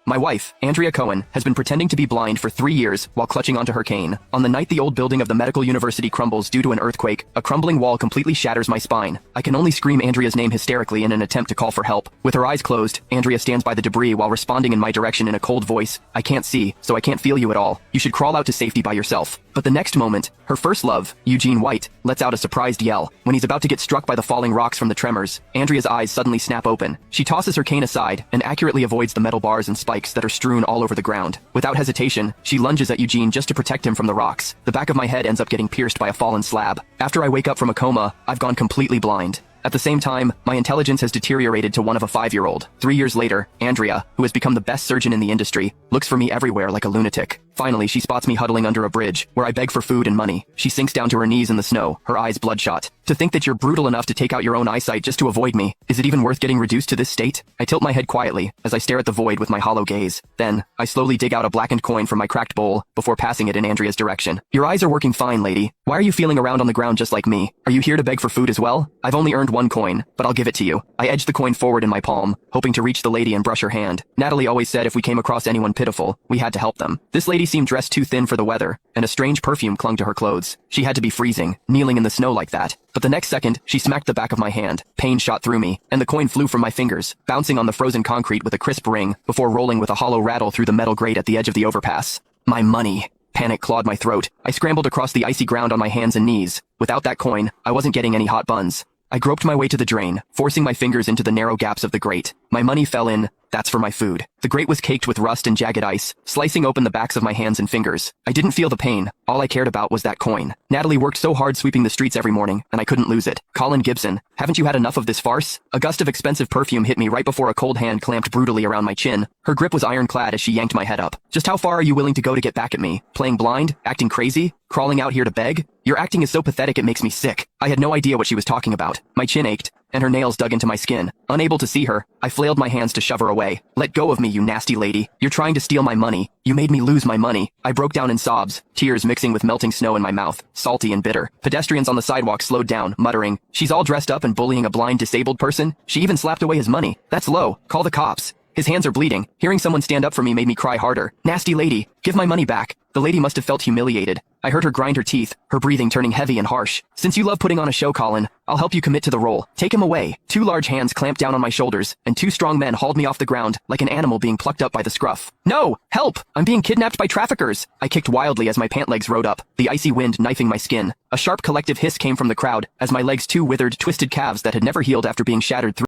My wife, Andrea Cohen, has been pretending to be blind for 3 years while clutching onto her cane. On the night the old building of the medical university crumbles due to an earthquake, a crumbling wall completely shatters my spine. I can only scream Andrea's name hysterically in an attempt to call for help. With her eyes closed, Andrea stands by the debris while responding in my direction in a cold voice. I can't see, so I can't feel you at all. You should crawl out to safety by yourself. But the next moment, her first love, Eugene White, lets out a surprised yell. When he's about to get struck by the falling rocks from the tremors, Andrea's eyes suddenly snap open. She tosses her cane aside and accurately avoids the metal bars and spikes that are strewn all over the ground. Without hesitation, she lunges at Eugene just to protect him from the rocks. The back of my head ends up getting pierced by a fallen slab. After I wake up from a coma, I've gone completely blind. At the same time, my intelligence has deteriorated to one of a 5-year-old. 3 years later, Andrea, who has become the best surgeon in the industry, looks for me everywhere like a lunatic. Finally, she spots me huddling under a bridge, where I beg for food and money. She sinks down to her knees in the snow, her eyes bloodshot. To think that you're brutal enough to take out your own eyesight just to avoid me, is it even worth getting reduced to this state? I tilt my head quietly, as I stare at the void with my hollow gaze. Then, I slowly dig out a blackened coin from my cracked bowl, before passing it in Andrea's direction. Your eyes are working fine, lady. Why are you feeling around on the ground just like me? Are you here to beg for food as well? I've only earned 1 coin, but I'll give it to you. I edge the coin forward in my palm, hoping to reach the lady and brush her hand. Natalie always said if we came across anyone pitiful, we had to help them. This lady seemed dressed too thin for the weather, and a strange perfume clung to her clothes. She had to be freezing, kneeling in the snow like that. But the next second, she smacked the back of my hand. Pain shot through me, and the coin flew from my fingers, bouncing on the frozen concrete with a crisp ring, before rolling with a hollow rattle through the metal grate at the edge of the overpass. My money. Panic clawed my throat. I scrambled across the icy ground on my hands and knees. Without that coin, I wasn't getting any hot buns. I groped my way to the drain, forcing my fingers into the narrow gaps of the grate. My money fell in. That's for my food. The grate was caked with rust and jagged ice, slicing open the backs of my hands and fingers. I didn't feel the pain. All I cared about was that coin. Natalie worked so hard sweeping the streets every morning, and I couldn't lose it. Colin Gibson, haven't you had enough of this farce? A gust of expensive perfume hit me right before a cold hand clamped brutally around my chin. Her grip was ironclad as she yanked my head up. Just how far are you willing to go to get back at me? Playing blind? Acting crazy? Crawling out here to beg? Your acting is so pathetic it makes me sick. I had no idea what she was talking about. My chin ached, and her nails dug into my skin. Unable to see her, I flailed my hands to shove her away. Let go of me, you nasty lady. You're trying to steal my money. You made me lose my money. I broke down in sobs, tears mixing with melting snow in my mouth, salty and bitter. Pedestrians on the sidewalk slowed down, muttering, "She's all dressed up and bullying a blind disabled person? She even slapped away his money. That's low. Call the cops." His hands are bleeding. Hearing someone stand up for me made me cry harder. Nasty lady, give my money back. The lady must have felt humiliated. I heard her grind her teeth, her breathing turning heavy and harsh. Since you love putting on a show, Colin, I'll help you commit to the role. Take him away. 2 large hands clamped down on my shoulders, and 2 strong men hauled me off the ground like an animal being plucked up by the scruff. No! Help! I'm being kidnapped by traffickers! I kicked wildly as my pant legs rode up, the icy wind knifing my skin. A sharp collective hiss came from the crowd as my legs' 2 withered, twisted calves that had never healed after being shattered through